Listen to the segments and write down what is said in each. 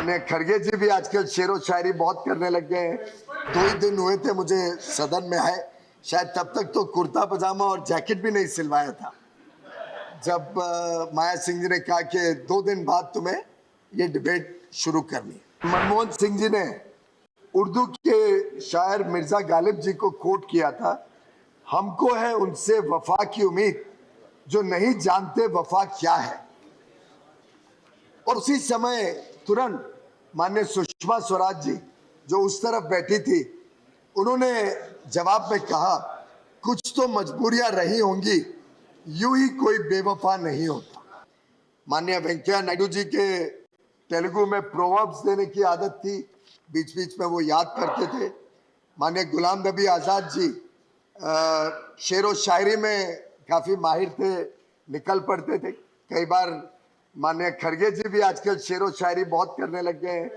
माननीय खड़गे जी भी आजकल शेरो शायरी बहुत करने लग गए हैं। 2 ही दिन हुए थे मुझे सदन में आए, शायद तब तक तो कुर्ता पजामा और जैकेट भी नहीं सिलवाया था जब माया सिंह जी ने कहा कि 2 दिन बाद तुम्हें ये डिबेट शुरू करनी है। मनमोहन सिंह जी ने उर्दू के शायर मिर्जा गालिब जी को कोट किया था, हमको है उनसे वफा की उम्मीद जो नहीं जानते वफा क्या है। और उसी समय तुरंत माननीय सुषमा स्वराज जी जो उस तरफ बैठी थी, उन्होंने जवाब में कहा, कुछ तो मजबूरियां रही होंगी, यूं ही कोई बेवफा नहीं होता। माननीय वेंकैया नायडू जी के तेलुगु में प्रोवर्ब्स देने की आदत थी, बीच बीच में वो याद करते थे। माननीय गुलाम नबी आज़ाद जी शेरो शायरी में काफ़ी माहिर थे, निकल पड़ते थे। कई बार माननीय खड़गे जी भी आजकल शेरो शायरी बहुत करने लग गए हैं।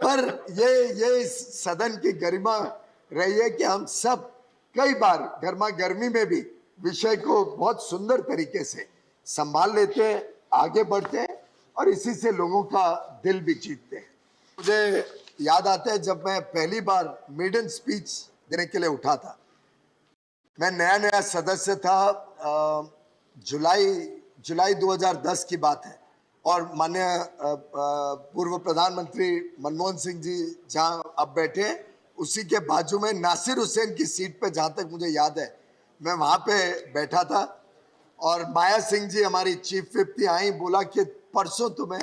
पर ये सदन की गरिमा रही है कि हम सब कई बार गर्मा गर्मी में भी विषय को बहुत सुंदर तरीके से संभाल लेते हैं, आगे बढ़ते हैं और इसी से लोगों का दिल भी जीतते हैं। मुझे याद आता है जब मैं पहली बार मेडन स्पीच देने के लिए उठा था, मैं नया नया सदस्य था, जुलाई 2010 की बात है और माननीय पूर्व प्रधानमंत्री मनमोहन सिंह जी जहां अब बैठे हैं, उसी के बाजू में नासिर हुसैन की सीट पे, जहां तक मुझे याद है मैं वहां पे बैठा था और माया सिंह जी हमारी चीफ विप थी, आई बोला कि परसों तुम्हें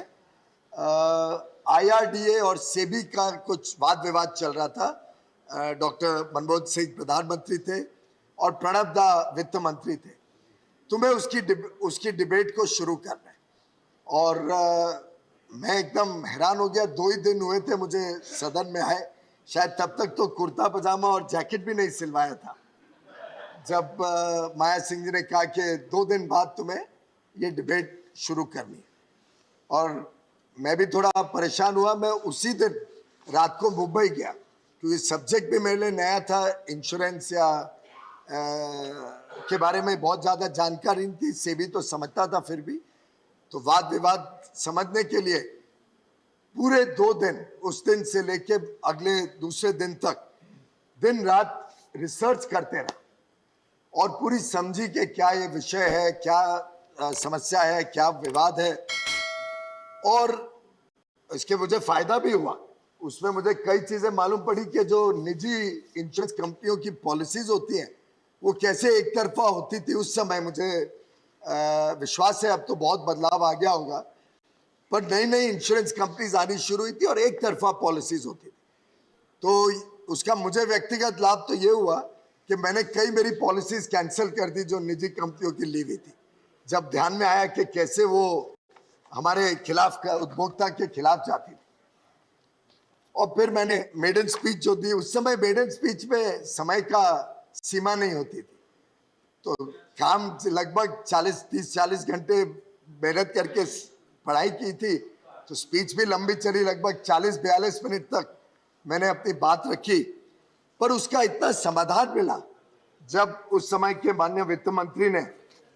IRDA और सेबी का कुछ वाद विवाद चल रहा था। डॉक्टर मनमोहन सिंह प्रधानमंत्री थे और प्रणब दा वित्त मंत्री थे, तुम्हें उसकी डिबेट को शुरू करना है। और मैं एकदम हैरान हो गया, 2 ही दिन हुए थे मुझे सदन में आए, शायद तब तक तो कुर्ता पजामा और जैकेट भी नहीं सिलवाया था जब माया सिंह जी ने कहा कि 2 दिन बाद तुम्हें ये डिबेट शुरू करनी है। और मैं भी थोड़ा परेशान हुआ, मैं उसी दिन रात को मुंबई गया क्योंकि सब्जेक्ट भी मेरे लिए नया था, इंश्योरेंस या के बारे में बहुत ज़्यादा जानकारी नहीं थी, सेबी तो समझता था, फिर भी तो वाद विवाद समझने के लिए पूरे 2 दिन, उस दिन से लेके अगले दूसरे दिन तक दिन रात रिसर्च करते रहे और पूरी समझी कि क्या ये विषय है, क्या समस्या है, क्या विवाद है। और इसके मुझे फायदा भी हुआ, उसमें मुझे कई चीजें मालूम पड़ी कि जो निजी इंश्योरेंस कंपनियों की पॉलिसीज होती हैं वो कैसे एक तरफा होती थी उस समय। मुझे विश्वास है अब तो बहुत बदलाव आ गया होगा, पर नई नई इंश्योरेंस कंपनीज आनी शुरू हुई थी और एक तरफा पॉलिसीज होती थी। तो उसका मुझे व्यक्तिगत लाभ तो ये हुआ कि मैंने कई मेरी पॉलिसीज कैंसिल कर दी जो निजी कंपनियों की ली हुई थी, जब ध्यान में आया कि कैसे वो हमारे खिलाफ, उपभोक्ता के खिलाफ जाती थी। और फिर मैंने मेडन स्पीच जो दी, उस समय मेडन स्पीच में समय का सीमा नहीं होती थी, तो काम लगभग 30-40 घंटे मेहनत करके पढ़ाई की थी, तो स्पीच भी लंबी चली, लगभग 40-42 मिनट तक मैंने अपनी बात रखी। पर उसका इतना समाधान मिला जब उस समय के माननीय वित्त मंत्री ने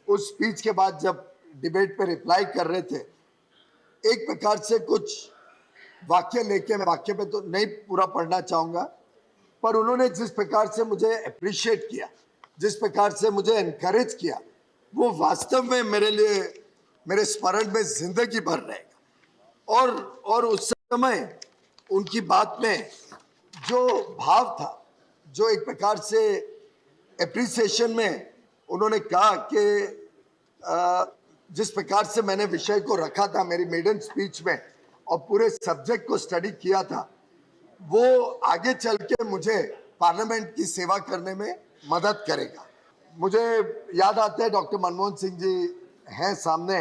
उस स्पीच के बाद जब डिबेट पे रिप्लाई कर रहे थे, एक प्रकार से कुछ वाक्य लेके, मैं वाक्य पे तो नहीं पूरा पढ़ना चाहूंगा, पर उन्होंने जिस प्रकार से मुझे अप्रिशिएट किया, जिस प्रकार से मुझे एनकरेज किया, वो वास्तव में मेरे लिए, मेरे स्मरण में जिंदगी भर रहेगा। और उस समय उनकी बात में जो भाव था, जो एक प्रकार से एप्रिसिएशन में उन्होंने कहा कि जिस प्रकार से मैंने विषय को रखा था मेरी मेडन स्पीच में और पूरे सब्जेक्ट को स्टडी किया था, वो आगे चल के मुझे पार्लियामेंट की सेवा करने में मदद करेगा। मुझे याद आता है डॉक्टर मनमोहन सिंह जी हैं सामने,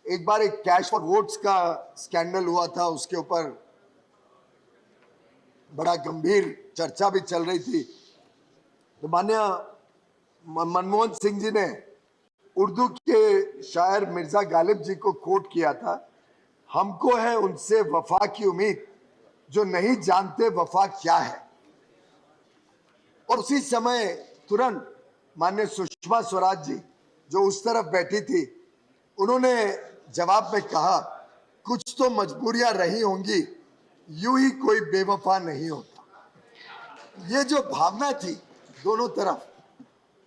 एक बार एक कैश फॉर वोट्स का स्कैंडल हुआ था, उसके ऊपर बड़ा गंभीर चर्चा भी चल रही थी। तो माननीय मनमोहन सिंह जी ने उर्दू के शायर मिर्जा गालिब जी को कोट किया था, हमको है उनसे वफा की उम्मीद जो नहीं जानते वफा क्या है। और उसी समय तुरंत माननीय सुषमा स्वराज जी जो उस तरफ बैठी थी, उन्होंने जवाब में कहा, कुछ तो मजबूरियां रही होंगी, यूं ही कोई बेवफा नहीं होता। ये जो भावना थी दोनों तरफ,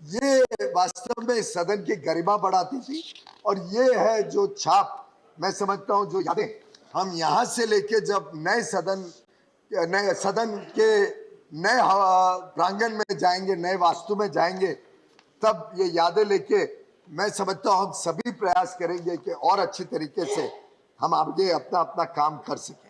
ये वास्तव में सदन की गरिमा बढ़ाती थी। और ये है जो छाप, मैं समझता हूं, जो यादें हम यहां से लेके जब नए सदन के नए प्रांगण में जाएंगे, नए वास्तु में जाएंगे, तब ये यादें लेके मैं समझता हूं हम सभी प्रयास करेंगे कि और अच्छी तरीके से हम आगे अपना अपना काम कर सकें।